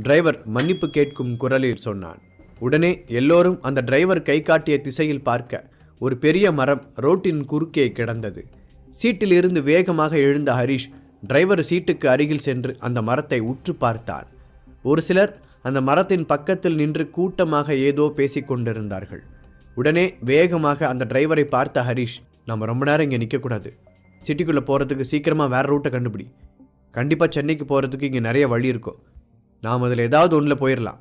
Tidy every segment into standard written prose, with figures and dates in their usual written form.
Driver மன்னிப்பு கேட்கும் குரலில் சொன்னான். உடனே எல்லோரும் அந்த டிரைவர் கை காட்டிய திசையில் பார்க்க ஒரு பெரிய மரம் ரோட்டின் குறுக்கே கிடந்தது. சீட்டில் இருந்து வேகமாக எழுந்த ஹரிஷ் டிரைவர் சீட்டுக்கு அருகில் சென்று அந்த மரத்தை உற்று பார்த்தான். ஒரு சிலர் அந்த மரத்தின் பக்கத்தில் நின்று கூட்டமாக ஏதோ பேசிக் கொண்டிருந்தார்கள். உடனே வேகமாக அந்த டிரைவரை பார்த்த ஹரிஷ், நம்ம ரொம்ப நேரம் இங்கே நிற்கக்கூடாது, சிட்டிக்குள்ளே போகிறதுக்கு சீக்கிரமாக வேறு ரூட்டை கண்டுபிடி, கண்டிப்பாக சென்னைக்கு போகிறதுக்கு இங்கே நிறைய வழி இருக்கும், நாம் அதில் ஏதாவது ஒன்றில் போயிடலாம்,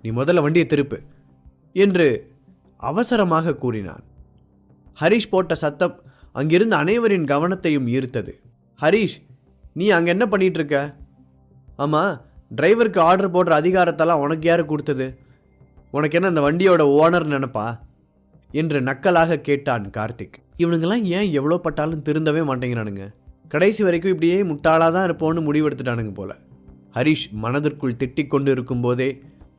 நீ முதல்ல வண்டியை திருப்பு என்று அவசரமாக கூறினான். ஹரிஷ் போட்ட சத்தம் அங்கிருந்த அனைவரின் கவனத்தையும் ஈர்த்தது. ஹரிஷ், நீ அங்கே என்ன பண்ணிட்டு இருக்க? ஆமாம், டிரைவருக்கு ஆர்டர் போடுற அதிகாரத்தெல்லாம் உனக்கு யார் கொடுத்தது? உனக்கு என்ன அந்த வண்டியோட ஓனர் நினைப்பா என்று நக்கலாக கேட்டான் கார்த்திக். இவனுங்கெல்லாம் ஏன் எவ்வளோ பட்டாலும் திருந்தவே மாட்டேங்கிறானுங்க, கடைசி வரைக்கும் இப்படியே முட்டாளாக தான் இருப்போன்னு முடிவெடுத்துட்டானுங்க போல. ஹரிஷ் மனதிற்குள் திட்டிக் கொண்டு இருக்கும் போதே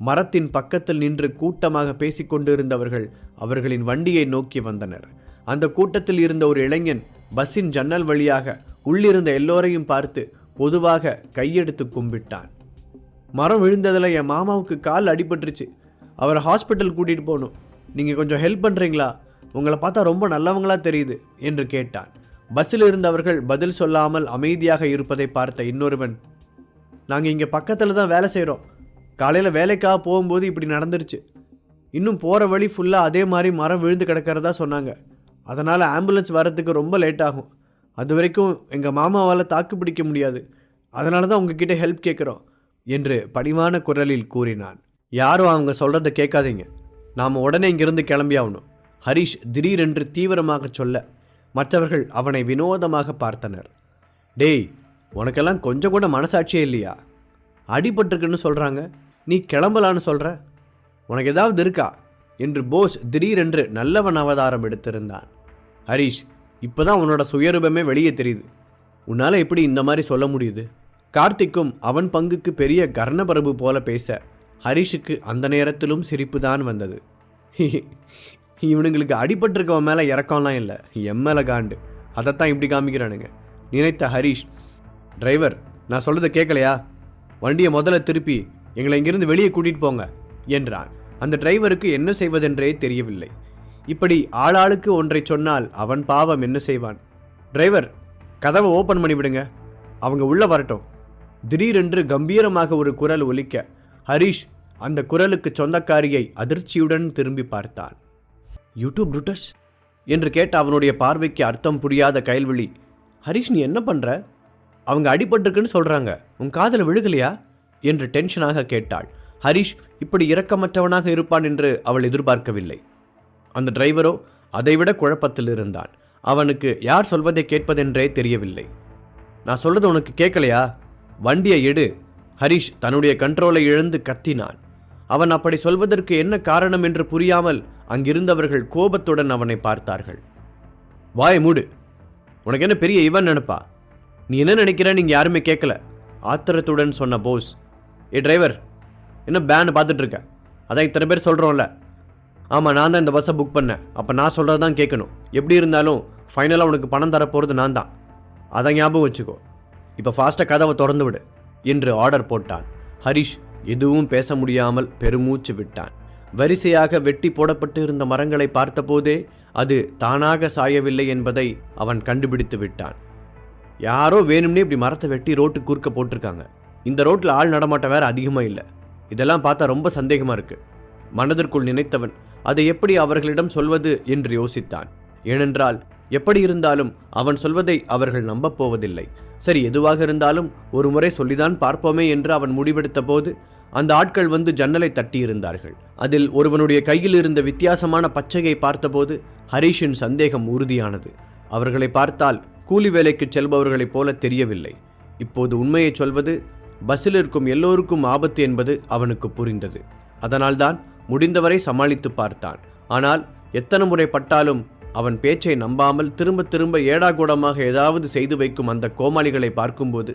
மரத்தின் பக்கத்தில் நின்று கூட்டமாக பேசிக்கொண்டு இருந்தவர்கள் அவர்களின் வண்டியை நோக்கி வந்தனர். அந்த கூட்டத்தில் இருந்த ஒரு இளைஞன் பஸ்ஸின் ஜன்னல் வழியாக உள்ளிருந்த எல்லோரையும் பார்த்து பொதுவாக கையெடுத்து கும்பிட்டான். மரம் விழுந்ததில் என் மாமாவுக்கு கால் அடிபட்டுருச்சு, அவரை ஹாஸ்பிட்டல் கூட்டிகிட்டு போகணும், நீங்கள் கொஞ்சம் ஹெல்ப் பண்ணுறீங்களா? உங்களை பார்த்தா ரொம்ப நல்லவங்களா தெரியுது என்று கேட்டான். பஸ்ஸில் இருந்தவர்கள் பதில் சொல்லாமல் அமைதியாக இருப்பதை பார்த்த இன்னொருவன், நாங்கள் இங்கே பக்கத்தில் தான் வேலை செய்கிறோம், காலையில் வேலைக்காக போகும்போது இப்படி நடந்துருச்சு, இன்னும் போகிற வழி ஃபுல்லாக அதே மாதிரி மரம் விழுந்து கிடக்கிறதா சொன்னாங்க, அதனால் ஆம்புலன்ஸ் வரத்துக்கு ரொம்ப லேட் ஆகும், அது வரைக்கும் எங்கள் மாமாவால் தாக்கு பிடிக்க முடியாது, அதனால தான் உங்ககிட்ட ஹெல்ப் கேட்குறோம் என்று பணிவான குரலில் கூறினான். யாரும் அவங்க சொல்கிறத கேட்காதீங்க, நாம் உடனே இங்கிருந்து கிளம்பி ஆகணும், ஹரிஷ் திடீரென்று தீவிரமாக சொல்ல மற்றவர்கள் அவனை வினோதமாக பார்த்தனர். டேய், உனக்கெல்லாம் கொஞ்சம் கூட மனசாட்சியே இல்லையா? அடிபட்டிருக்குன்னு சொல்கிறாங்க, நீ கிளம்பலான்னு சொல்கிற, உனக்கு ஏதாவது இருக்கா என்று போஸ் திடீரென்று நல்லவன் அவதாரம் எடுத்திருந்தான். ஹரிஷ், இப்போ தான் உன்னோட சுயரூபமே வெளியே தெரியுது, உன்னால் எப்படி இந்த மாதிரி சொல்ல முடியுது? கார்த்திக்கும் அவன் பங்குக்கு பெரிய கர்ணபரபு போல பேச ஹரிஷுக்கு அந்த நேரத்திலும் சிரிப்பு தான் வந்தது. இவனுங்களுக்கு அடிபட்டிருக்கவன் மேலே இறக்கம்லாம் இல்லை, என் மேலே காண்டு, அதைத்தான் இப்படி காமிக்கிறானுங்க நினைத்த ஹரிஷ், டிரைவர் நான் சொல்கிறத கேட்கலையா, வண்டியை முதல்ல திருப்பி எங்களை இங்கிருந்து வெளியே கூட்டிகிட்டு போங்க என்றான். அந்த டிரைவருக்கு என்ன செய்வதென்றே தெரியவில்லை. இப்படி ஆளாளுக்கு ஒன்றை சொன்னால் அவன் பாவம் என்ன செய்வான்? டிரைவர், கதவை ஓப்பன் பண்ணிவிடுங்க, அவங்க உள்ளே வரட்டும். திடீரென்று கம்பீரமாக ஒரு குரல் ஒலிக்க ஹரிஷ் அந்த குரலுக்கு சொந்தக்காரியை அதிர்ச்சியுடன் திரும்பி பார்த்தான். யூடியூப் புருட்டஸ் என்று கேட்ட அவனுடைய பார்வைக்கு அர்த்தம் புரியாத கைல்விழி, ஹரிஷ் நீ என்ன பண்ணுற? அவங்க அடிபட்டிருக்குன்னு சொல்கிறாங்க, உன் காதில் விழுகலையா என்று டென்ஷனாக கேட்டாள். ஹரிஷ் இப்படி இரக்கமற்றவனாக இருப்பான் என்று அவள் எதிர்பார்க்கவில்லை. அந்த டிரைவரோ அதைவிட குழப்பத்தில் இருந்தான். அவனுக்கு யார் சொல்வதை கேட்பதென்றே தெரியவில்லை. நான் சொல்றது உனக்கு கேட்கலையா? வண்டியை எடு. ஹரிஷ் தன்னுடைய கண்ட்ரோலை இழந்து கத்தினான். அவன் அப்படி சொல்வதற்கு என்ன காரணம் என்று புரியாமல் அங்கிருந்தவர்கள் கோபத்துடன் அவனை பார்த்தார்கள். வாயை மூடு, உனக்கு என்ன பெரிய இவன் நினைப்பா? நீ என்ன நினைக்கிற, நீங்க யாருமே கேட்கல ஆத்திரத்துடன் சொன்ன போஸ். ஏ டிரைவர், என்ன பேன் பார்த்துட்டு இருக்க? அதான் இத்தனை பேர் சொல்கிறோம்ல. ஆமாம், நான் தான் இந்த பஸ்ஸை புக் பண்ணேன், அப்போ நான் சொல்கிறது தான் கேட்கணும். எப்படி இருந்தாலும் ஃபைனலாக உனக்கு பணம் தரப்போகிறது நான் தான், அதை ஞாபகம் வச்சுக்கோ. இப்போ ஃபாஸ்ட்டாக கதவை திறந்து விடு என்று ஆர்டர் போட்டான். ஹரிஷ் எதுவும் பேச முடியாமல் பெருமூச்சு விட்டான். வரிசையாக வெட்டி போடப்பட்டு இருந்த மரங்களை பார்த்தபோதே அது தானாக சாயவில்லை என்பதை அவன் கண்டுபிடித்து விட்டான். யாரோ வேணும்னே இப்படி மரத்தை வெட்டி ரோட்டு குறுக்க போட்டிருக்காங்க. இந்த ரோட்டில் ஆள் நடமாட்டம் வேற அதிகமாக இல்லை. இதெல்லாம் பார்த்தா ரொம்ப சந்தேகமாக இருக்கு. மனதிற்குள் நினைத்தவன் அதை எப்படி அவர்களிடம் சொல்வது என்று யோசித்தான். ஏனென்றால் எப்படி இருந்தாலும் அவன் சொல்வதை அவர்கள் நம்பப் போவதில்லை. சரி, எதுவாக இருந்தாலும் ஒரு முறை சொல்லிதான் பார்ப்போமே என்று அவன் முடிவெடுத்த போது அந்த ஆட்கள் வந்து ஜன்னலை தட்டியிருந்தார்கள். அதில் ஒருவனுடைய கையில் இருந்த வித்தியாசமான பச்சையை பார்த்தபோது ஹரிஷின் சந்தேகம் உறுதியானது. அவர்களை பார்த்தால் கூலி வேலைக்கு செல்பவர்களைப் போல தெரியவில்லை. இப்போது உண்மையை சொல்வது பஸ்ஸில் இருக்கும் எல்லோருக்கும் ஆபத்து என்பது அவனுக்கு புரிந்தது. அதனால்தான் முடிந்தவரை சமாளித்து பார்த்தான். ஆனால் எத்தனை முறை பட்டாலும் அவன் பேச்சை நம்பாமல் திரும்ப திரும்ப ஏடாகூடமாக ஏதாவது செய்து வைக்கும் அந்த கோமாளிகளை பார்க்கும்போது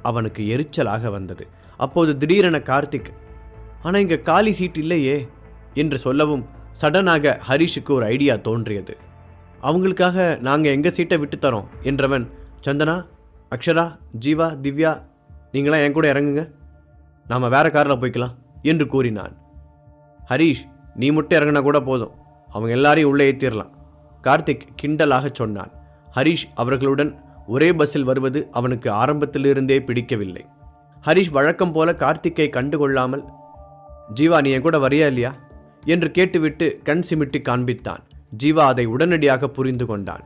அவனுக்கு எரிச்சலாக வந்தது. அப்போது திடீரென கார்த்திக், ஆனால் இங்கே காலி சீட் இல்லையே என்று சொல்லவும் சடனாக ஹரிஷுக்கு ஒரு ஐடியா தோன்றியது. அவங்களுக்காக நாங்கள் எங்கள் சீட்டை விட்டு தரோம் என்றவன், சந்தனா, அக்ஷரா, ஜீவா, திவ்யா, நீங்களாம் என் கூட இறங்குங்க. நாம் வேற காரில் போய்க்கலாம் என்று கூறினான். ஹரீஷ், நீ மட்டும் இறங்கினா கூட போதும், அவங்க எல்லாரையும் உள்ளே ஏற்றிடலாம், கார்த்திக் கிண்டலாக சொன்னான். ஹரீஷ் அவர்களுடன் ஒரே பஸ்ஸில் வருவது அவனுக்கு ஆரம்பத்திலிருந்தே பிடிக்கவில்லை. ஹரீஷ் வழக்கம் போல கார்த்திக்கை கண்டுகொள்ளாமல், ஜீவா நீ என் கூட வரியா இல்லையா என்று கேட்டுவிட்டு கண் சிமிட்டி காண்பித்தான். ஜீவா அதை உடனடியாக புரிந்து கொண்டான்.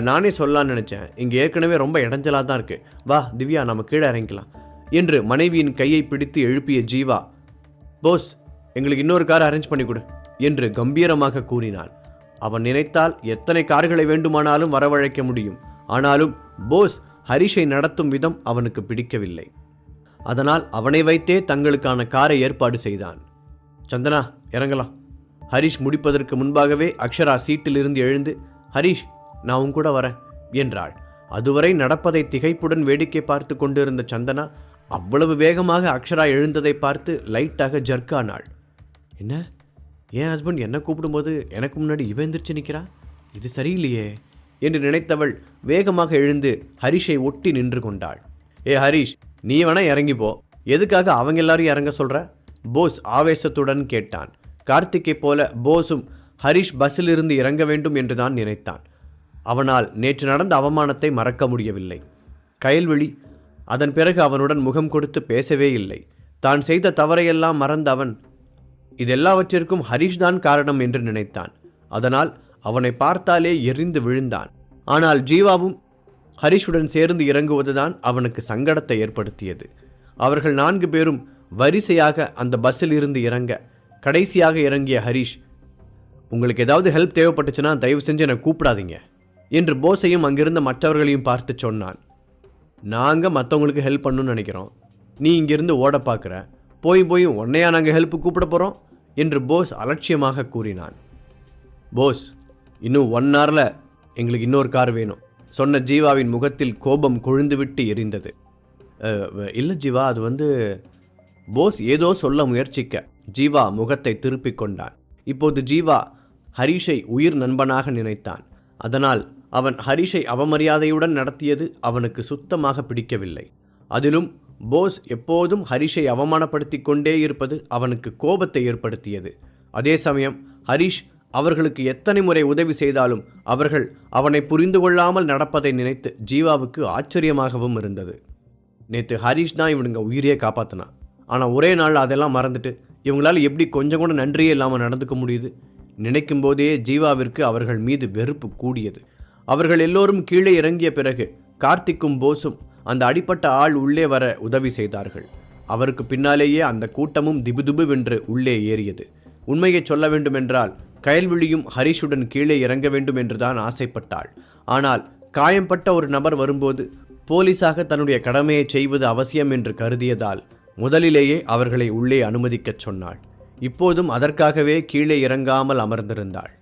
நானே சொல்லலான்னு நினச்சேன், இங்கே ஏற்கனவே ரொம்ப இடைஞ்சலாக தான் இருக்குது, வா திவ்யா நம்ம கீழே இறங்கிக்கலாம் என்று மனைவியின் கையை பிடித்து எழுப்பிய ஜீவா, போஸ் எங்களுக்கு இன்னொரு கார் அரேஞ்ச் பண்ணி கொடு என்று கம்பீரமாக கூறினான். அவன் நினைத்தால் எத்தனை கார்களை வேண்டுமானாலும் வரவழைக்க முடியும். ஆனாலும் போஸ் ஹரிஷை நடத்தும் விதம் அவனுக்கு பிடிக்கவில்லை. அதனால் அவனை வைத்தே தங்களுக்கான காரை ஏற்பாடு செய்தான். சந்தனா இறங்கலாம். ஹரிஷ் முடிப்பதற்கு முன்பாகவே அக்ஷரா சீட்டிலிருந்து எழுந்து, ஹரிஷ் நான் உன் கூட வரேன் என்றாள். அதுவரை நடப்பதை திகைப்புடன் வேடிக்கை பார்த்து கொண்டிருந்த சந்தனா அவ்வளவு வேகமாக அக்ஷரா எழுந்ததை பார்த்து லைட்டாக ஜர்க்கானாள். என்ன, என் ஹஸ்பண்ட் என்னை கூப்பிடும்போது எனக்கு முன்னாடி இவன் எந்திரிச்சு நிற்கிறா, இது சரியில்லையே என்று நினைத்தவள் வேகமாக எழுந்து ஹரிஷை ஒட்டி நின்று கொண்டாள். ஏ ஹரிஷ், நீ வேணா இறங்கிப்போ, எதுக்காக அவங்க எல்லாரும் இறங்க சொல்ற? போஸ் ஆவேசத்துடன் கேட்டான். கார்த்திக்கை போல போஸும் ஹரிஷ் பஸ்ஸிலிருந்து இறங்க வேண்டும் என்றுதான் நினைத்தான். அவனால் நேற்று நடந்த அவமானத்தை மறக்க முடியவில்லை. கயல்விழி அதன் பிறகு அவனுடன் முகம் கொடுத்து பேசவே இல்லை. தான் செய்த தவறையெல்லாம் மறந்த அவன் இதெல்லாவற்றிற்கும் ஹரிஷ் தான் காரணம் என்று நினைத்தான். அதனால் அவனை பார்த்தாலே எரிந்து விழுந்தான். ஆனால் ஜீவாவும் ஹரிஷுடன் சேர்ந்து இறங்குவதுதான் அவனுக்கு சங்கடத்தை ஏற்படுத்தியது. அவர்கள் 4 பேரும் வரிசையாக அந்த பஸ்ஸில் இருந்து இறங்க கடைசியாக இறங்கிய ஹரிஷ், உங்களுக்கு ஏதாவது ஹெல்ப் தேவைப்பட்டுச்சுன்னா தயவு செஞ்சு என்னை கூப்பிடாதீங்க என்று போஸையும் அங்கிருந்த மற்றவர்களையும் பார்த்து சொன்னான். நாங்கள் மற்றவங்களுக்கு ஹெல்ப் பண்ணணும்னு நினைக்கிறோம், நீ இங்கிருந்து ஓட பார்க்குற, போய் உன்னையா நாங்கள் ஹெல்ப்பு கூப்பிட போகிறோம் என்று போஸ் அலட்சியமாக கூறினான். போஸ், இன்னும் 1 ஹவரில் எங்களுக்கு இன்னொரு கார் வேணும் சொன்ன ஜீவாவின் முகத்தில் கோபம் கொழுந்துவிட்டு எரிந்தது. இல்லை ஜீவா, அது போஸ் ஏதோ சொல்ல முயற்சிக்க ஜீவா முகத்தை திருப்பிக் கொண்டான். இப்போது ஜீவா ஹரிஷை உயிர் நண்பனாக நினைத்தான். அதனால் அவன் ஹரிஷை அவமரியாதையுடன் நடத்தியது அவனுக்கு சுத்தமாக பிடிக்கவில்லை. அதிலும் போஸ் எப்போதும் ஹரிஷை அவமானப்படுத்தி கொண்டே இருப்பது அவனுக்கு கோபத்தை ஏற்படுத்தியது. அதே சமயம் ஹரிஷ் அவர்களுக்கு எத்தனை முறை உதவி செய்தாலும் அவர்கள் அவனை புரிந்து கொள்ளாமல் நடப்பதை நினைத்து ஜீவாவுக்கு ஆச்சரியமாகவும் இருந்தது. நேற்று ஹரிஷ் தான் இவனுங்க உயிரையே காப்பாற்றினான். ஆனால் ஒரே நாள் அதெல்லாம் மறந்துட்டு இவங்களால் எப்படி கொஞ்சம் கூட நன்றியே இல்லாமல் நடந்துக்க முடியுது? நினைக்கும் போதே ஜீவாவிற்கு அவர்கள் மீது வெறுப்பு கூடியது. அவர்கள் எல்லோரும் கீழே இறங்கிய பிறகு கார்த்திக்கும் போஸும் அந்த அடிப்பட்ட ஆள் உள்ளே வர உதவி செய்தார்கள். அவருக்கு பின்னாலேயே அந்த கூட்டமும் திபுதிபுவென்று உள்ளே ஏறியது. உண்மையை சொல்ல வேண்டுமென்றால் கயல்விழியும் ஹரிஷுடன் கீழே இறங்க வேண்டும் என்றுதான் ஆசைப்பட்டாள். ஆனால் காயம்பட்ட ஒரு நபர் வரும்போது போலீஸாக தன்னுடைய கடமையை செய்வது அவசியம் என்று கருதியதால் முதலிலேயே அவர்களை உள்ளே அனுமதிக்கச் சொன்னாள். இப்போதும் அதற்காகவே கீழே இறங்காமல் அமர்ந்திருந்தாள்.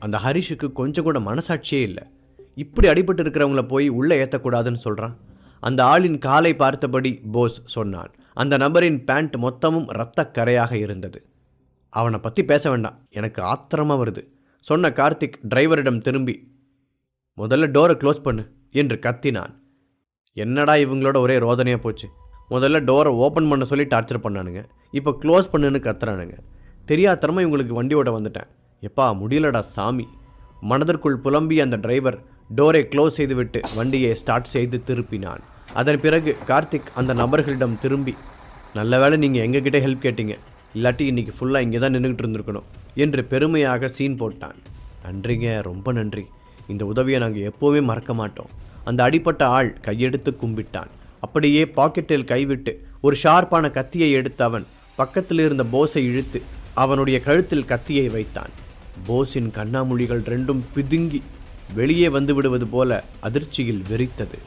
அந்த ஹரிஷுக்கு கொஞ்சம் கூட மனசாட்சியே இல்லை. இப்படி அடிபட்டு இருக்கிறவங்கள போய் உள்ளே ஏற்றக்கூடாதுன்னு சொல்கிறான். அந்த ஆளின் காலை பார்த்தபடி போஸ் சொன்னான். அந்த நபரின் பேண்ட் மொத்தமும் இரத்த கரையாக இருந்தது. அவனை பற்றி பேச வேண்டாம், எனக்கு ஆத்திரமாக வருது சொன்ன கார்த்திக் டிரைவரிடம் திரும்பி, முதல்ல டோரை க்ளோஸ் பண்ணு என்று கத்தினான். என்னடா இவங்களோட ஒரே ரோதனையாக போச்சு. முதல்ல டோரை ஓப்பன் பண்ண சொல்லி டார்ச்சர் பண்ணானுங்க, இப்போ க்ளோஸ் பண்ணுன்னு கத்துறானுங்க. தெரியாதரமாக இவங்களுக்கு வண்டி ஓட்ட வந்துட்டேன். எப்பா முடியலடா சாமி. மனதிற்குள் புலம்பி அந்த டிரைவர் டோரை க்ளோஸ் செய்துவிட்டு வண்டியை ஸ்டார்ட் செய்து திருப்பினான். அதன் பிறகு கார்த்திக் அந்த நபர்களிடம் திரும்பி, நல்ல வேளை நீங்கள் எங்ககிட்ட ஹெல்ப் கேட்டீங்க, இல்லாட்டி இன்றைக்கி ஃபுல்லாக இங்கே தான் நின்றுக்கிட்டு இருந்திருக்கணும் என்று பெருமையாக சீன் போட்டான். நன்றிங்க, ரொம்ப நன்றி, இந்த உதவியை நாங்கள் எப்போவுமே மறக்க மாட்டோம். அந்த அடிப்பட்ட ஆள் கையெடுத்து கும்பிட்டான். அப்படியே பாக்கெட்டில் கைவிட்டு ஒரு ஷார்ப்பான கத்தியை எடுத்து அவன் பக்கத்தில் இருந்த போஸை இழுத்து அவனுடைய கழுத்தில் கத்தியை வைத்தான். போஸின் கண்ணாமொழிகள் 2ம் பிதுங்கி வெளியே வந்து விடுவது போல அதிர்ச்சியில் வெறித்தது.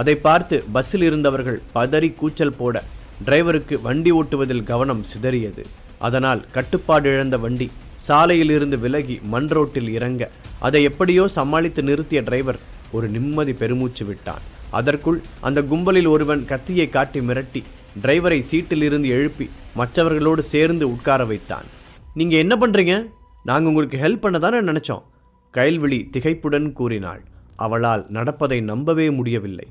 அதை பார்த்து பஸ்ஸில் இருந்தவர்கள் பதறி கூச்சல் போட டிரைவருக்கு வண்டி ஓட்டுவதில் கவனம் சிதறியது. அதனால் கட்டுப்பாடு இழந்த வண்டி சாலையில் இருந்து விலகி மண் ரோட்டில் இறங்க அதை எப்படியோ சமாளித்து நிறுத்திய டிரைவர் ஒரு நிம்மதி பெருமூச்சு விட்டான். அதற்குள் அந்த கும்பலில் ஒருவன் கத்தியை காட்டி மிரட்டி டிரைவரை சீட்டில் இருந்து எழுப்பி மற்றவர்களோடு சேர்ந்து உட்கார வைத்தான். நீங்கள் என்ன பண்ணுறீங்க? நாங்கள் உங்களுக்கு ஹெல்ப் பண்ண தானே நினச்சோம், கயல்விழி திகைப்புடன் கூறினாள். அவளால் நடப்பதை நம்பவே முடியவில்லை.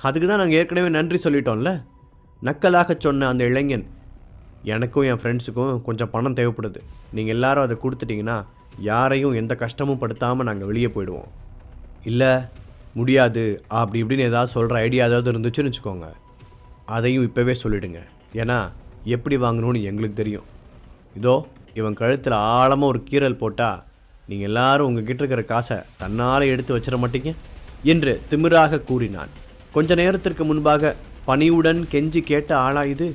அதுக்கு தான் நாங்கள் ஏற்கனவே நன்றி சொல்லிட்டோம்ல. நக்கலாக சொன்ன அந்த இளைஞன், எனக்கும் என் ஃப்ரெண்ட்ஸுக்கும் கொஞ்சம் பணம் தேவைப்படுது, நீங்கள் எல்லாரும் அதை கொடுத்துட்டிங்கன்னா யாரையும் எந்த கஷ்டமும் படுத்தாமல் நாங்கள் வெளியே போயிடுவோம். இல்லை முடியாது அப்படி இப்படின்னு ஏதாவது சொல்கிற ஐடியா ஏதாவது இருந்துச்சுன்னு வச்சுக்கோங்க, அதையும் இப்போவே சொல்லிவிடுங்க. ஏன்னா எப்படி வாங்கணும்னு எங்களுக்கு தெரியும். இதோ இவன் கழுத்தில் ஆழமாக ஒரு கீறல் போட்டால் நீங்கள் எல்லாரும் உங்ககிட்ட இருக்கிற காசை தன்னால் எடுத்து வச்சிட மாட்டீங்க என்று திமிராக கூறினான். கொஞ்ச நேரத்திற்கு முன்பாக பணிவுடன் கெஞ்சி கேட்ட ஆளா இது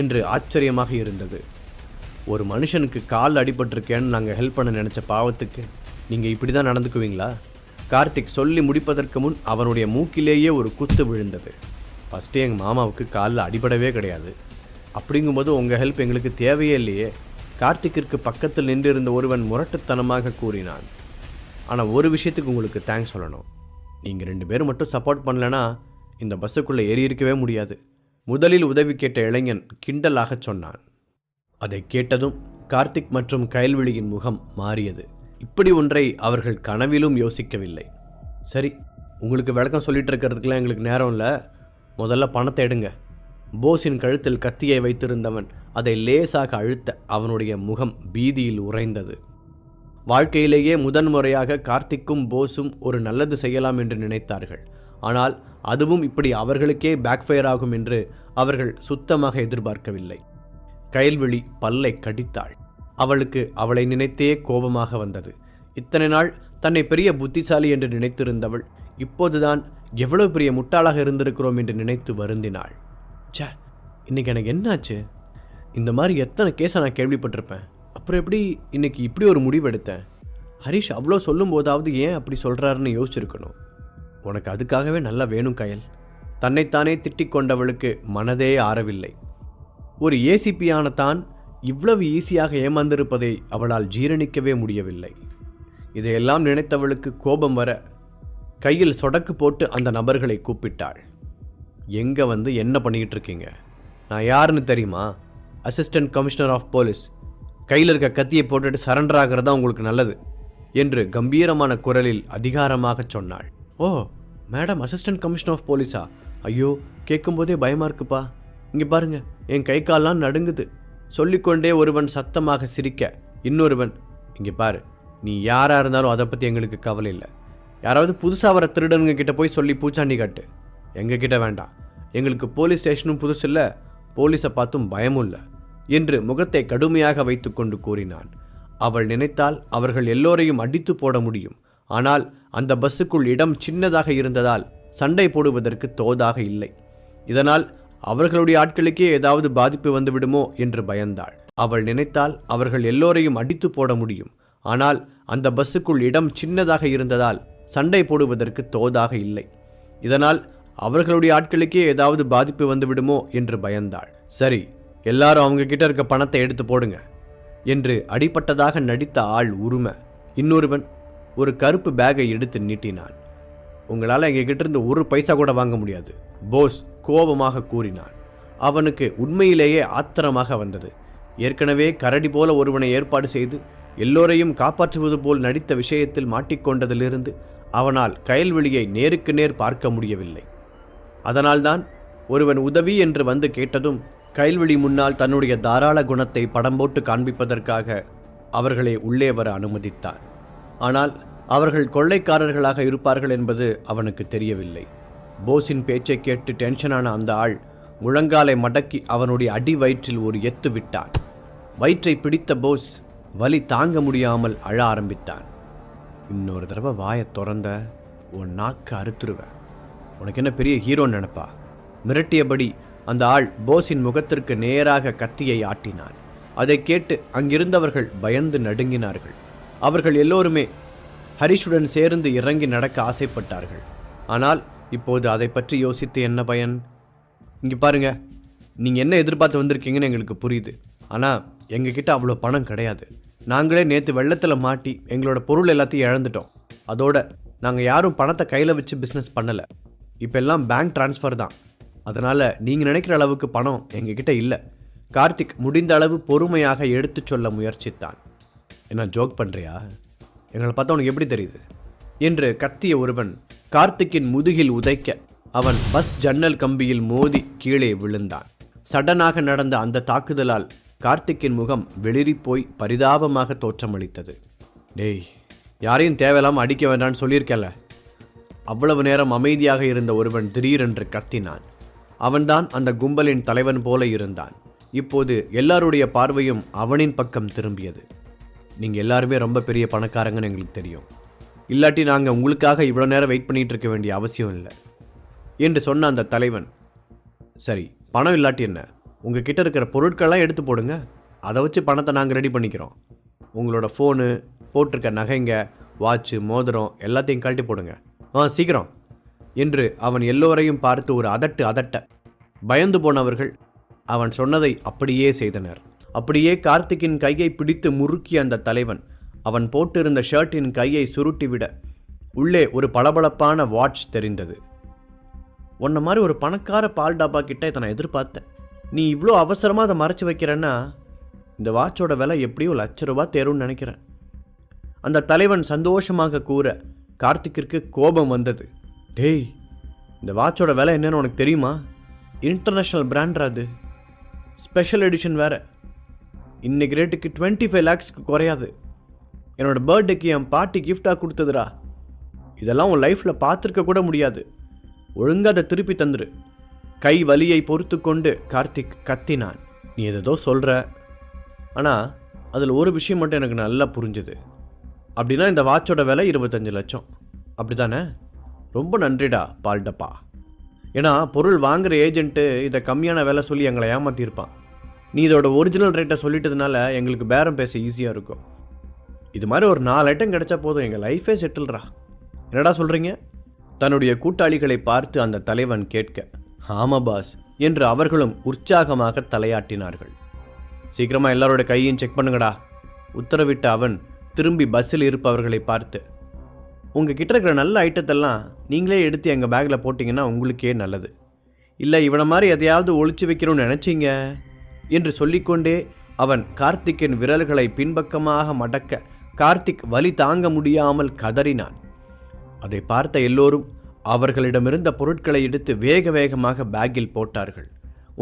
என்று ஆச்சரியமாக இருந்தது. ஒரு மனுஷனுக்கு கால் அடிபட்டிருக்கேன்னு நாங்கள் ஹெல்ப் பண்ண நினச்ச பாவத்துக்கு நீங்கள் இப்படி தான் நடந்துக்குவீங்களா? கார்த்திக் சொல்லி முடிப்பதற்கு முன் அவனுடைய மூக்கிலேயே ஒரு குத்து விழுந்தது. ஃபஸ்ட்டு எங்கள் மாமாவுக்கு காலில் அடிபடவே கிடையாது, அப்படிங்கும்போது உங்கள் ஹெல்ப் எங்களுக்கு தேவையே இல்லையே. கார்த்திக்கிற்கு பக்கத்தில் நின்றிருந்த ஒருவன் முரட்டுத்தனமாக கூறினான். ஆனால் ஒரு விஷயத்துக்கு உங்களுக்கு தேங்க்ஸ் சொல்லணும். நீங்கள் 2 பேரும் மட்டும் சப்போர்ட் பண்ணலனா இந்த பஸ்ஸுக்குள்ளே ஏறி இருக்கவே முடியாது. முதலில் உதவி கேட்ட இளைஞன் கிண்டலாக சொன்னான். அதை கேட்டதும் கார்த்திக் மற்றும் கயல்விழியின் முகம் மாறியது. இப்படி ஒன்றை அவர்கள் கனவிலும் யோசிக்கவில்லை. சரி, உங்களுக்கு விளக்கம் சொல்லிட்டு இருக்கிறதுக்கெல்லாம் எங்களுக்கு நேரம் இல்லை, முதல்ல பணத்தை எடுங்க. போஸின் கழுத்தில் கத்தியை வைத்திருந்தவன் அதை லேசாக அழுத்த அவனுடைய முகம் பீதியில் உறைந்தது. வாழ்க்கையிலேயே முதன்முறையாக கார்த்திக்கும் போஸும் ஒரு நல்லது செய்யலாம் என்று நினைத்தார்கள். ஆனால் அதுவும் இப்படி அவர்களுக்கே பேக்ஃபயர் ஆகும் என்று அவர்கள் சுத்தமாக எதிர்பார்க்கவில்லை. கயல்விழி பல்லை கடித்தாள். அவளுக்கு அவளை நினைத்தே கோபமாக வந்தது. இத்தனை நாள் தன்னை பெரிய புத்திசாலி என்று நினைத்திருந்தவள் இப்போதுதான் எவ்வளவு பெரிய முட்டாளாக இருந்திருக்கிறோம் என்று நினைத்து வருந்தினாள். சே, இன்னைக்கு எனக்கு என்னாச்சு? இந்த மாதிரி எத்தனை கேஸை நான் கேள்விப்பட்டிருப்பேன், அப்புறம் எப்படி இன்னைக்கு இப்படி ஒரு முடிவு எடுத்தேன்? ஹரிஷ் அவ்வளோ சொல்லும் போதாவது ஏன் அப்படி சொல்கிறாருன்னு யோசிச்சிருக்கணும். உனக்கு அதுக்காகவே நல்லா வேணும் கயல். தன்னைத்தானே திட்டிக் கொண்டவளுக்கு மனதே ஆறவில்லை. ஒரு ஏசிபியான தான் இவ்வளவு ஈஸியாக ஏமாந்திருப்பதை அவளால் ஜீரணிக்கவே முடியவில்லை. இதையெல்லாம் நினைத்தவளுக்கு கோபம் வர கையில் சொடக்கு போட்டு அந்த நபர்களை கூப்பிட்டாள். எங்கே வந்து என்ன பண்ணிக்கிட்டு இருக்கீங்க? நான் யாருன்னு தெரியுமா? Assistant commissioner of police. கையில் இருக்க கத்தியை போட்டுட்டு சரண்டர் ஆகிறதா உங்களுக்கு நல்லது என்று கம்பீரமான குரலில் அதிகாரமாக சொன்னாள். ஓ மேடம், அசிஸ்டன்ட் கமிஷனர் ஆஃப் போலீஸா? ஐயோ, கேட்கும்போதே பயமாக இருக்குப்பா. இங்கே பாருங்க, என் கை கால்லாம் நடுங்குது. சொல்லிக்கொண்டே ஒருவன் சத்தமாக சிரிக்க இன்னொருவன், இங்கே பாரு, நீ யாராக இருந்தாலும் அதை பற்றி எங்களுக்கு கவலை இல்லை. யாராவது புதுசாக வர திருடனுங்க கிட்ட போய் சொல்லி பூச்சாண்டி காட்டு, எங்ககிட்ட வேண்டாம். எங்களுக்கு போலீஸ் ஸ்டேஷனும் புதுசு இல்லை, போலீஸை பார்த்தும் பயமும் இல்லை என்று முகத்தை கடுமையாக வைத்து கொண்டு கூறினான். அவள் நினைத்தால் அவர்கள் எல்லோரையும் அடித்து போட முடியும். ஆனால் அந்த பஸ்ஸுக்குள் இடம் சின்னதாக இருந்ததால் சண்டை போடுவதற்கு தோதாக இல்லை. இதனால் அவர்களுடைய ஆட்களுக்கே ஏதாவது பாதிப்பு வந்துவிடுமோ என்று பயந்தாள். அவள் நினைத்தால் அவர்கள் எல்லோரையும் அடித்து போட முடியும். ஆனால் அந்த பஸ்ஸுக்குள் இடம் சின்னதாக இருந்ததால் சண்டை போடுவதற்கு தோதாக இல்லை. இதனால் அவர்களுடைய ஆட்களுக்கே ஏதாவது பாதிப்பு வந்துவிடுமோ என்று பயந்தாள். சரி, எல்லாரும் அவங்க கிட்ட இருக்க பணத்தை எடுத்து போடுங்க என்று அடிபட்டதாக நடித்த ஆள் உரும இன்னொருவன் ஒரு கருப்பு பேக்கை எடுத்து நீட்டினான். உங்களால் எங்ககிட்ட இருந்து ஒரு பைசா கூட வாங்க முடியாது, போஸ் கோபமாக கூறினான். அவனுக்கு உண்மையிலேயே ஆத்திரமாக வந்தது. ஏற்கனவே கரடி போல ஒருவனை ஏற்பாடு செய்து எல்லோரையும் காப்பாற்றுவது போல் நடித்த விஷயத்தில் மாட்டிக்கொண்டதிலிருந்து அவனால் கயல்விழியை நேருக்கு நேர் பார்க்க முடியவில்லை. அதனால்தான் ஒருவன் உதவி என்று வந்து கேட்டதும் கயல்விழி முன்னால் தன்னுடைய தாராள குணத்தை படம் போட்டு காண்பிப்பதற்காக அவர்களை உள்ளே வர அனுமதித்தான். ஆனால் அவர்கள் கொள்ளைக்காரர்களாக இருப்பார்கள் என்பது அவனுக்கு தெரியவில்லை. போஸின் பேச்சை கேட்டு டென்ஷனான அந்த ஆள் முழங்காலை மடக்கி அவனுடைய அடி வயிற்றில் ஒரு எத்து விட்டான். வயிற்றை பிடித்த போஸ் வலி தாங்க முடியாமல் அழ ஆரம்பித்தான். இன்னொரு தடவை வாயை திறந்த உன் நாக்கு அறுத்துருவேன், உனக்கு என்ன பெரிய ஹீரோன்னு நினைப்பா? மிரட்டியபடி அந்த ஆள் போஸின் முகத்திற்கு நேராக கத்தியை ஆட்டினான். அதை கேட்டு அங்கிருந்தவர்கள் பயந்து நடுங்கினார்கள். அவர்கள் எல்லோருமே ஹரிஷுடன் சேர்ந்து இறங்கி நடக்க ஆசைப்பட்டார்கள். ஆனால் இப்போது அதை பற்றி யோசித்து என்ன பயன்? இங்கே பாருங்க, நீங்கள் என்ன எதிர்பார்த்து வந்திருக்கீங்கன்னு எங்களுக்கு புரியுது. ஆனால் எங்ககிட்ட அவ்வளோ பணம் கிடையாது. நாங்களே நேற்று வெள்ளத்தில் மாட்டி எங்களோட பொருள் எல்லாத்தையும் இழந்துட்டோம். அதோட நாங்கள் யாரும் பணத்தை கையில் வச்சு பிஸ்னஸ் பண்ணலை. இப்போ எல்லாம் பேங்க் ட்ரான்ஸ்ஃபர் தான். அதனால் நீங்கள் நினைக்கிற அளவுக்கு பணம் எங்ககிட்ட இல்லை. கார்த்திக் முடிந்த அளவு பொறுமையாக எடுத்து சொல்ல முயற்சித்தான். என்ன ஜோக் பண்ணுறியா? எங்களை பார்த்தா உனக்கு எப்படி தெரியுது என்று கத்திய ஒருவன் கார்த்திக்கின் முதுகில் உதைக்க அவன் பஸ் ஜன்னல் கம்பியில் மோதி கீழே விழுந்தான். சடனாக நடந்த அந்த தாக்குதலால் கார்த்திக்கின் முகம் வெளிரி போய் பரிதாபமாக தோற்றமளித்தது. டேய், யாரையும் தேவையில்லாமல் அடிக்க வேண்டான்னு சொல்லியிருக்கல. அவ்வளவு நேரம் அமைதியாக இருந்த ஒருவன் திடீரென்று கத்தினான். அவன்தான் அந்த கும்பலின் தலைவன் போல இருந்தான். இப்போது எல்லாருடைய பார்வையும் அவனின் பக்கம் திரும்பியது. நீங்கள் எல்லாருமே ரொம்ப பெரிய பணக்காரங்கன்னு எங்களுக்கு தெரியும். இல்லாட்டி நாங்கள் உங்களுக்காக இவ்வளோ நேரம் வெயிட் பண்ணிகிட்டு இருக்க வேண்டிய அவசியம் இல்லை என்று சொன்ன அந்த தலைவன், சரி பணம் இல்லாட்டி என்ன, உங்கள் கிட்ட இருக்கிற பொருட்கள்லாம் எடுத்து போடுங்க, அதை வச்சு பணத்தை நாங்கள் ரெடி பண்ணிக்கிறோம். உங்களோட ஃபோனு, போட்டிருக்க நகைங்க, வாட்சு, மோதிரம் எல்லாத்தையும் கழட்டி போடுங்க, சீக்கிரம் என்று அவன் எல்லோரையும் பார்த்து ஒரு அதட்ட. பயந்து போனவர்கள் அவன் சொன்னதை அப்படியே செய்தனர். அப்படியே கார்த்திக்கின் கையை பிடித்து முறுக்கிய அந்த தலைவன் அவன் போட்டிருந்த ஷர்ட்டின் கையை சுருட்டிவிட உள்ளே ஒரு பளபளப்பான வாட்ச் தெரிந்தது. உன்ன மாதிரி ஒரு பணக்கார பால் டாபா கிட்ட இதை நான் எதிர்பார்த்தேன். நீ இவ்வளோ அவசரமாக அதை மறைச்சி வைக்கிறேன்னா இந்த வாட்சோட விலை எப்படியோ ₹1,00,000 தேரும்னு நினைக்கிறேன். அந்த தலைவன் சந்தோஷமாக கூற கார்த்திக்கிற்கு கோபம் வந்தது. டேய், இந்த வாட்சோட விலை என்னன்னு உனக்கு தெரியுமா? இன்டர்நேஷ்னல் பிராண்ட், அது ஸ்பெஷல் எடிஷன் வேறு. இன்னைக்கு ரேட்டுக்கு 25 lakhsக்கு குறையாது. என்னோடய பர்த்டேக்கு என் பாட்டி கிஃப்டாக கொடுத்ததுடா. இதெல்லாம் உன் லைஃப்பில் பார்த்துருக்க கூட முடியாது. ஒழுங்காக அதை திருப்பி தந்துரு. கை வலியை பொறுத்து கொண்டு கார்த்திக் கத்தினான். நீ ஏதோ சொல்கிற, ஆனால் அதில் ஒரு விஷயம் மட்டும் எனக்கு நல்லா புரிஞ்சுது. அப்படின்னா இந்த வாட்சோட விலை 25 லட்சம், அப்படி தானே? ரொம்ப நன்றிடா பால்டப்பா. ஏன்னா பொருள் வாங்குகிற ஏஜென்ட்டு இதை கம்மியான விலை சொல்லி எங்களை ஏமாற்றியிருப்பான். நீ இதோட ஒரிஜினல் ரேட்டை சொல்லிட்டதுனால எங்களுக்கு பேரம் பேச ஈஸியாக இருக்கும். இது மாதிரி ஒரு 4 ஐட்டம் கிடைச்சா போதும், எங்கள் லைஃபே செட்டில்ரா. என்னடா சொல்கிறீங்க? தன்னுடைய கூட்டாளிகளை பார்த்து அந்த தலைவன் கேட்க, ஆமா பாஸ் என்று அவர்களும் உற்சாகமாக தலையாட்டினார்கள். சீக்கிரமாக எல்லாரோட கையையும் செக் பண்ணுங்கடா உத்தரவிட்ட அவன் திரும்பி பஸ்ஸில் இருப்பவர்களை பார்த்து, உங்கள் கிட்ட இருக்கிற நல்ல ஐட்டத்தெல்லாம் நீங்களே எடுத்து எங்கள் பேக்கில் போட்டிங்கன்னா உங்களுக்கே நல்லது. இல்லை இவனை மாதிரி எதையாவது ஒழிச்சு வைக்கணும்னு நினச்சிங்க என்று சொல்லிக்கொண்டே அவன் கார்த்திக்கின் விரல்களை பின்பக்கமாக மடக்க கார்த்திக் வலி தாங்க முடியாமல் கதறினான். அதை பார்த்த எல்லோரும் அவர்களிடமிருந்த பொருட்களை எடுத்து வேக வேகமாக பேக்கில் போட்டார்கள்.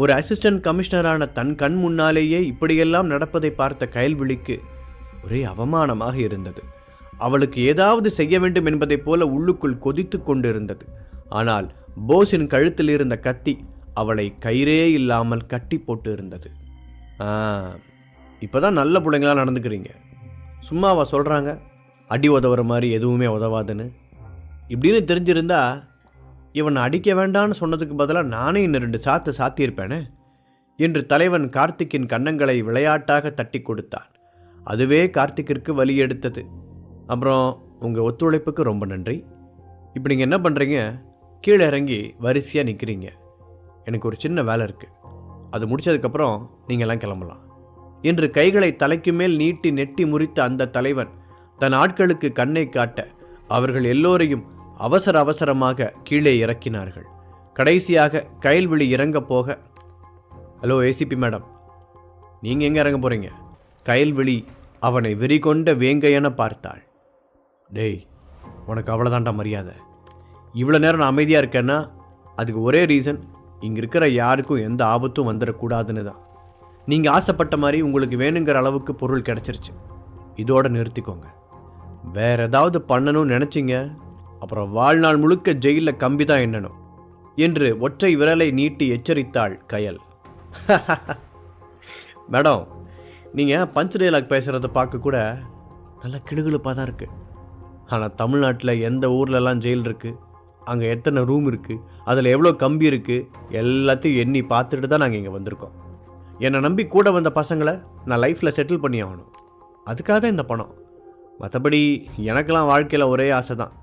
ஒரு அசிஸ்டன்ட் கமிஷனரான தன் கண் முன்னாலேயே இப்படியெல்லாம் நடப்பதை பார்த்த கயல்விழிக்கு ஒரே அவமானமாக இருந்தது. அவளுக்கு ஏதாவது செய்ய வேண்டும் என்பதைப் போல உள்ளுக்குள் கொதித்து கொண்டிருந்தது. ஆனால் போஸின் கழுத்தில் இருந்த கத்தி அவளை கயிறே இல்லாமல் கட்டி போட்டு இருந்தது. இப்போ தான் நல்ல பிள்ளைங்களாம் நடந்துக்கிறீங்க. சும்மாவா சொல்கிறாங்க அடி உதவுற மாதிரி எதுவுமே உதவாதுன்னு? இப்படின்னு தெரிஞ்சிருந்தா இவனை அடிக்க வேண்டான்னு சொன்னதுக்கு பதிலாக நானே இன்னும் 2 சாத்து சாத்தியிருப்பேனே என்று தலைவன் கார்த்திக்கின் கன்னங்களை விளையாட்டாக தட்டி கொடுத்தான். அதுவே கார்த்திக்கிற்கு வலி எடுத்தது. அப்புறம் உங்கள் ஒத்துழைப்புக்கு ரொம்ப நன்றி. இப்போ நீங்கள் என்ன பண்ணுறீங்க? கீழே இறங்கி வரிசையாக நிற்கிறீங்க. எனக்கு ஒரு சின்ன வேலை இருக்குது, அது முடித்ததுக்கப்புறம் நீங்கள்லாம் கிளம்பலாம் என்று கைகளை தலைக்கு மேல் நீட்டி நெட்டி முறித்த அந்த தலைவன் தன் ஆட்களுக்கு கண்ணை காட்ட அவர்கள் எல்லோரையும் அவசர அவசரமாக கீழே இறக்கினார்கள். கடைசியாக கயல்விழி இறங்க போக, ஹலோ ஏசிபி மேடம், நீங்கள் எங்கே இறங்க போகிறீங்க? கயல்விழி அவனை வெறிகொண்ட வேங்கையென பார்த்தாள். டேய், உனக்கு அவ்வளோதான்டா மரியாதை. இவ்வளோ நேரம் நான் அமைதியாக இருக்கேன்னா அதுக்கு ஒரே ரீசன், இங்கே இருக்கிற யாருக்கும் எந்த ஆபத்தும் வந்துடக்கூடாதுன்னு தான். நீங்கள் ஆசைப்பட்ட மாதிரி உங்களுக்கு வேணுங்கிற அளவுக்கு பொருள் கிடச்சிருச்சு, இதோடு நிறுத்திக்கோங்க. வேற ஏதாவது பண்ணணும்னு நினச்சிங்க அப்புறம் வாழ்நாள் முழுக்க ஜெயிலில் கம்பி தான் எண்ணணும் என்று ஒற்றை விரலை நீட்டி எச்சரித்தாள் கயல். மேடம், நீங்கள் பஞ்ச் டைலாக் பேசுகிறத பார்க்க கூட நல்லா கிளுகிழுப்பாக தான் இருக்குது. ஆனால் தமிழ்நாட்டில் எந்த ஊர்லலாம் ஜெயில் இருக்குது, அங்கே எத்தனை ரூம் இருக்குது, அதில் எவ்வளோ கம்பி இருக்குது, எல்லாத்தையும் எண்ணி பார்த்துட்டு தான் நாங்கள் இங்கே வந்திருக்கோம். என்னை நம்பி கூட வந்த பசங்களை நான் லைஃப்பில் செட்டில் பண்ணி ஆகணும். அதுக்காக தான் இந்த பணம். மற்றபடி எனக்கெல்லாம் வாழ்க்கையில் ஒரே ஆசை தான்.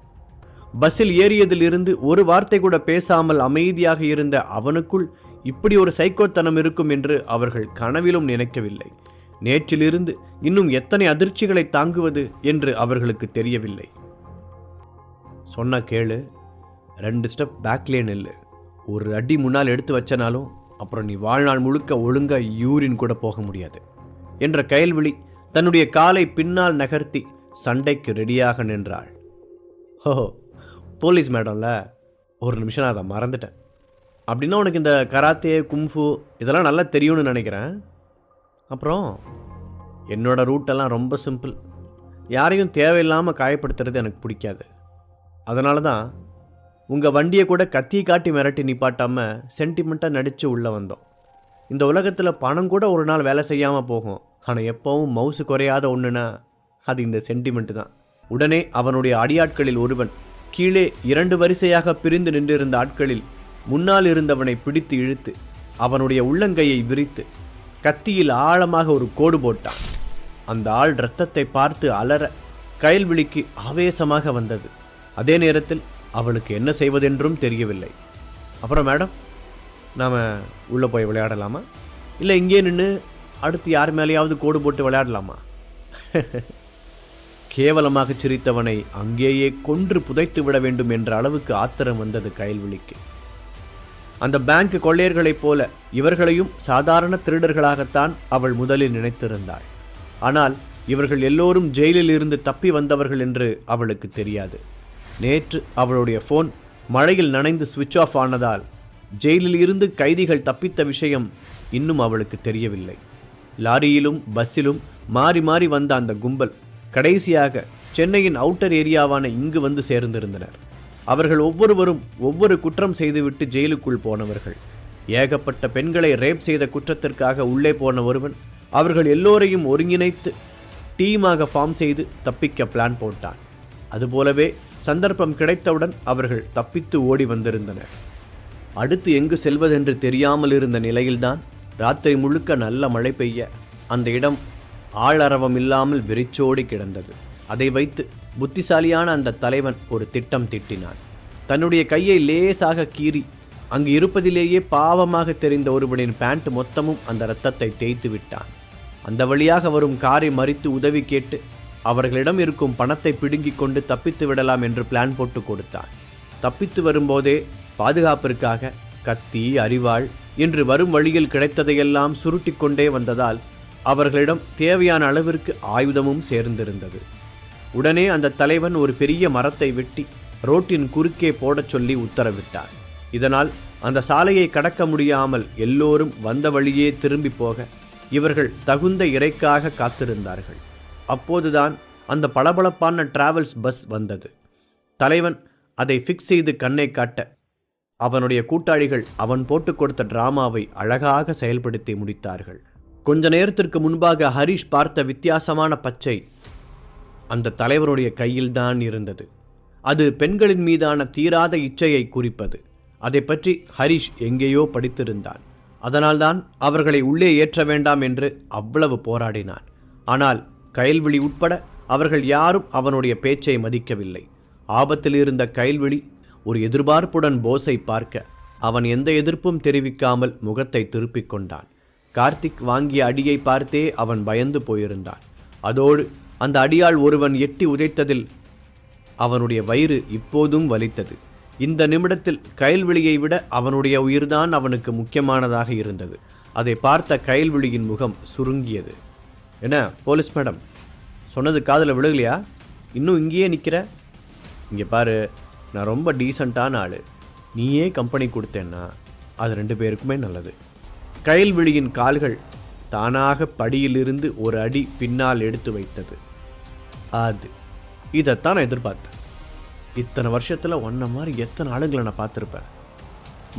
பஸ்ஸில் ஏறியதிலிருந்து ஒரு வார்த்தை கூட பேசாமல் அமைதியாக இருந்த அவனுக்குள் இப்படி ஒரு சைக்கோத்தனம் இருக்கும் என்று அவர்கள் கனவிலும் நினைக்கவில்லை. நேற்றிலிருந்து இன்னும் எத்தனை அதிர்ச்சிகளை தாங்குவது என்று அவர்களுக்கு தெரியவில்லை. சொன்ன கேளு, 2 ஸ்டெப் பேக்லே நில்லு. ஒரு அடி முன்னால் எடுத்து வச்சனாலும் அப்புறம் நீ வாழ்நாள் முழுக்க ஒழுங்கா யூரின் கூட போக முடியாது என்ற கயல்விழி தன்னுடைய காலை பின்னால் நகர்த்தி சண்டைக்கு ரெடியாக நின்றாள். போலீஸ் மேடம்ல, ஒரு நிமிஷம் நான் அதை மறந்துட்டேன். அப்படின்னா உனக்கு இந்த கராத்தே கும்ஃபு இதெல்லாம் நல்லா தெரியும்னு நினைக்கிறேன். அப்புறம் என்னோட ரூட்டெல்லாம் ரொம்ப சிம்பிள். யாரையும் தேவையில்லாமல் காயப்படுத்துறது எனக்கு பிடிக்காது. அதனால தான் உங்கள் வண்டியை கூட கத்தி காட்டி மிரட்டி நிப்பாட்டாமல் சென்டிமெண்ட்டாக நடித்து உள்ளே வந்தோம். இந்த உலகத்தில் பணம் கூட ஒரு நாள் வேலை செய்யாமல் போகும். ஆனால் எப்போவும் மவுசு குறையாத ஒன்றுனா அது இந்த சென்டிமெண்ட்டு தான். உடனே அவனுடைய அடியாட்களில் ஒருவன் கீழே 2 வரிசையாக பிரிந்து நின்றிருந்த ஆட்களில் முன்னால் இருந்தவனை பிடித்து இழுத்து அவனுடைய உள்ளங்கையை விரித்து கத்தியில் ஆழமாக ஒரு கோடு போட்டான். அந்த ஆள் இரத்தத்தை பார்த்து அலற கயல்விழிக்கு ஆவேசமாக வந்தது. அதே நேரத்தில் அவளுக்கு என்ன செய்வதென்றும் தெரியவில்லை. அப்புறம் மேடம், நாம் உள்ளே போய் விளையாடலாமா, இல்லை இங்கே நின்று அடுத்து யார் மேலேயாவது கோடு போட்டு விளையாடலாமா? கேவலமாக சிரித்தவனை அங்கேயே கொன்று புதைத்து விட வேண்டும் என்ற அளவுக்கு ஆத்திரம் வந்தது கயல்விழிக்கு. அந்த பேங்க் கொள்ளையர்களைப் போல இவர்களையும் சாதாரண திருடர்களாகத்தான் அவள் முதலில் நினைத்திருந்தாள். ஆனால் இவர்கள் எல்லோரும் ஜெயிலில் இருந்து தப்பி வந்தவர்கள் என்று அவளுக்கு தெரியாது. நேற்று அவளுடைய ஃபோன் மழையில் நனைந்து சுவிட்ச் ஆஃப் ஆனதால் ஜெயிலில் இருந்து கைதிகள் தப்பித்த விஷயம் இன்னும் அவளுக்கு தெரியவில்லை. லாரியிலும் பஸ்ஸிலும் மாறி மாறி வந்த அந்த கும்பல் கடைசியாக சென்னையின் அவுட்டர் ஏரியாவான இங்கு வந்து சேர்ந்திருந்தனர். அவர்கள் ஒவ்வொருவரும் ஒவ்வொரு குற்றம் செய்துவிட்டு ஜெயிலுக்குள் போனவர்கள். ஏகப்பட்ட பெண்களை ரேப் செய்த குற்றத்திற்காக உள்ளே போன ஒருவன் அவர்கள் எல்லோரையும் ஒருங்கிணைத்து டீமாக ஃபார்ம் செய்து தப்பிக்க பிளான் போட்டான். அதுபோலவே சந்தர்ப்பம் கிடைத்தவுடன் அவர்கள் தப்பித்து ஓடி வந்திருந்தனர். அடுத்து எங்கு செல்வதென்று தெரியாமல் இருந்த நிலையில்தான் ராத்திரி முழுக்க நல்ல மழை பெய்ய அந்த இடம் ஆளரவம் இல்லாமல் விரிச்சோடி கிடந்தது. அதை வைத்து புத்திசாலியான அந்த தலைவன் ஒரு திட்டம் தீட்டினான். தன்னுடைய கையை லேசாக கீறி அங்கு இருப்பதிலேயே பாவமாக தெரிந்த ஒருவனின் பேண்ட் மொத்தமும் அந்த இரத்தத்தை தேய்த்து விட்டான். அந்த வழியாக வரும் காரை மறித்து உதவி கேட்டு அவர்களிடம் இருக்கும் பணத்தை பிடுங்கிக் கொண்டு தப்பித்து விடலாம் என்று பிளான் போட்டு கொடுத்தான். தப்பித்து வரும்போதே பாதுகாப்பிற்காக கத்தி, அரிவாள் என்று வரும் வழியில் கிடைத்ததையெல்லாம் சுருட்டி கொண்டே வந்ததால் அவர்களிடம் தேவையான அளவிற்கு ஆயுதமும் சேர்ந்திருந்தது. உடனே அந்த தலைவன் ஒரு பெரிய மரத்தை வெட்டி ரோட்டின் குறுக்கே போடச் சொல்லி உத்தரவிட்டார். இதனால் அந்த சாலையை கடக்க முடியாமல் எல்லோரும் வந்த வழியே திரும்பி போக இவர்கள் தகுந்த இறைக்காக காத்திருந்தார்கள். அப்போதுதான் அந்த பளபளப்பான டிராவல்ஸ் பஸ் வந்தது. தலைவன் அதை ஃபிக்ஸ் செய்து கண்ணை காட்ட அவனுடைய கூட்டாளிகள் அவன் போட்டு கொடுத்த டிராமாவை அழகாக செயல்படுத்தி முடித்தார்கள். கொஞ்ச நேரத்திற்கு முன்பாக ஹரிஷ் பார்த்த வித்தியாசமான பச்சை அந்த தலைவனுடைய கையில்தான் இருந்தது. அது பெண்களின் மீதான தீராத இச்சையை குறிப்பது. அதை பற்றி ஹரிஷ் எங்கேயோ படித்திருந்தான். அதனால்தான் அவர்களை உள்ளே ஏற்ற வேண்டாம் என்று அவ்வளவு போராடினான். ஆனால் கயல்விழி உட்பட அவர்கள் யாரும் அவனுடைய பேச்சை மதிக்கவில்லை. ஆபத்தில் இருந்த கயல்விழி ஒரு எதிர்பார்ப்புடன் போஸை பார்க்க அவன் எந்த எதிர்ப்பும் தெரிவிக்காமல் முகத்தை திருப்பிக் கொண்டான். கார்த்திக் வாங்கிய அடியை பார்த்தே அவன் பயந்து போயிருந்தான். அதோடு அந்த அடியாள் ஒருவன் எட்டி உதைத்ததில் அவனுடைய வயிறு இப்போதும் வலித்தது. இந்த நிமிடத்தில் கயல்விழியை விட அவனுடைய உயிர்தான் அவனுக்கு முக்கியமானதாக இருந்தது. அதை பார்த்த கயல்விழியின் முகம் சுருங்கியது. என்ன போலீஸ் மேடம், சொன்னது காதில் விழுகலையா? இன்னும் இங்கேயே நிற்கிற? இங்கே பாரு, நான் ரொம்ப டீசெண்டான ஆள். நீயே கம்பெனி கொடுத்தேன்னா அது 2 பேருக்குமே நல்லது. கயல்விழியின் கால்கள் தானாக படியிலிருந்து ஒரு அடி பின்னால் எடுத்து வைத்தது. அது இதைத்தான் நான் எதிர்பார்த்தேன். இத்தனை வருஷத்தில் ஒன்றை மாதிரி எத்தனை ஆளுங்களை நான் பார்த்துருப்பேன்.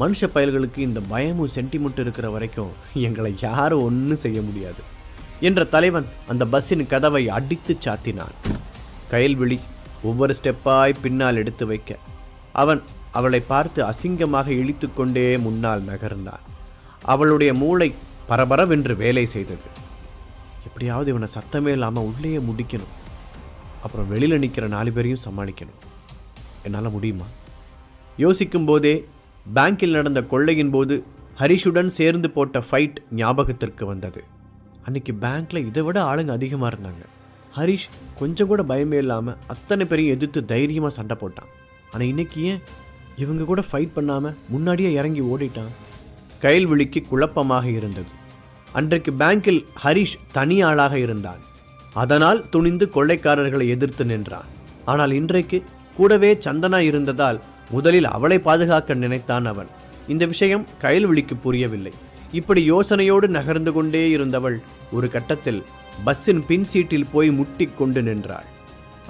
மனுஷ பயல்களுக்கு இந்த பயமும் சென்டிமெண்ட் இருக்கிற வரைக்கும் எங்களை யாரும் ஒன்றும் செய்ய முடியாது என்ற தலைவன் அந்த பஸ்ஸின் கதவை அடித்து சாத்தினான். கயல்விழி ஒவ்வொரு ஸ்டெப்பாய் பின்னால் எடுத்து வைக்க அவன் அவளை பார்த்து அசிங்கமாக இழித்து கொண்டே முன்னால் நகர்ந்தான். அவளுடைய மூளை பரபரவென்று வேலை செய்தது. எப்படியாவது இவனை சத்தமே இல்லாமல் உள்ளேயே முடிக்கணும், அப்புறம் வெளியில் நிற்கிற 4 பேரையும் சமாளிக்கணும். என்னால் முடியுமா? யோசிக்கும் போதே பேங்கில் நடந்த கொள்ளையின் போது ஹரிஷுடன் சேர்ந்து போட்ட ஃபைட் ஞாபகத்திற்கு வந்தது. அன்னைக்கு பேங்க்கில் இதை விட ஆளுங்க அதிகமாக இருந்தாங்க. ஹரிஷ் கொஞ்சம் கூட பயமே இல்லாமல் அத்தனை பேரையும் எதிர்த்து தைரியமாக சண்டை போட்டான். ஆனால் இன்னைக்கு ஏன் இவங்க கூட ஃபைட் பண்ணாமல் முன்னாடியே இறங்கி ஓடிட்டான்? கயல்விழிக்கு குழப்பமாக இருந்தது. அன்றைக்கு பேங்கில் ஹரிஷ் தனி ஆளாக இருந்தான். அதனால் துணிந்து கொள்ளைக்காரர்களை எதிர்த்து நின்றான். ஆனால் இன்றைக்கு கூடவே சந்தனா இருந்ததால் முதலில் அவளை பாதுகாக்க நினைத்தான் அவன். இந்த விஷயம் கயல்விழிக்கு புரியவில்லை. இப்படி யோசனையோடு நகர்ந்து கொண்டே இருந்தவள் ஒரு கட்டத்தில் பஸ்ஸின் பின் சீட்டில் போய் முட்டிக் கொண்டு நின்றாள்.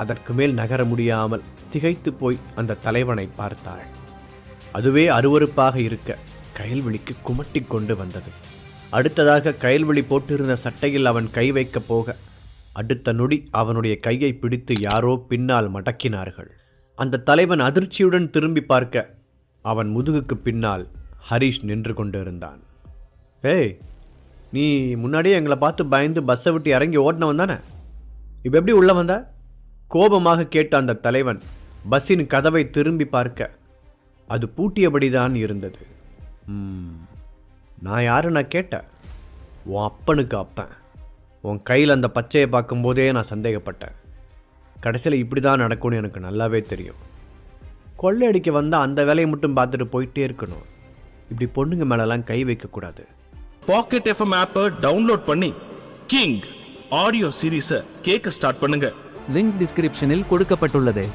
அதற்கு மேல் நகர முடியாமல் திகைத்து போய் அந்த தலைவனை பார்த்தாள். அதுவே அருவருப்பாக இருக்க கயல்விழிக்கு குமட்டிக் கொண்டு வந்தது. அடுத்ததாக கயல்விழி போட்டிருந்த சட்டையில் அவன் கை வைக்கப் போக அடுத்த நொடி அவனுடைய கையை பிடித்து யாரோ பின்னால் மடக்கினார்கள். அந்த தலைவன் அதிர்ச்சியுடன் திரும்பி பார்க்க அவன் முதுகுக்கு பின்னால் ஹரிஷ் நின்று கொண்டு இருந்தான். ஏய், நீ முன்னாடியே எங்களை பார்த்து பயந்து பஸ்ஸை விட்டு இறங்கி ஓடினவன் தானே, இப்போ எப்படி உள்ள வந்த? கோபமாக கேட்ட அந்த தலைவன் பஸ்ஸின் கதவை திரும்பி பார்க்க அது பூட்டியபடிதான் இருந்தது. நான் யாரு நான் கேட்டேன்? உன் அப்பனுக்கு அப்பன். உன் கையில் அந்த பச்சையை பார்க்கும்போதே நான் சந்தேகப்பட்டேன். கடைசியில் இப்படி தான் நடக்கும்னு எனக்கு நல்லாவே தெரியும். கொள்ளையடிக்க வந்தால் அந்த வேலையை மட்டும் பார்த்துட்டு போயிட்டே இருக்கணும். இப்படி பொண்ணுங்க மேலெல்லாம் கை வைக்கக்கூடாது. பாக்கெட் எஃப்எம் ஆப்பை டவுன்லோட் பண்ணி கிங் ஆடியோ சீரீஸை கேட்க ஸ்டார்ட் பண்ணுங்க. லிங்க் டிஸ்கிரிப்ஷனில் கொடுக்கப்பட்டுள்ளது.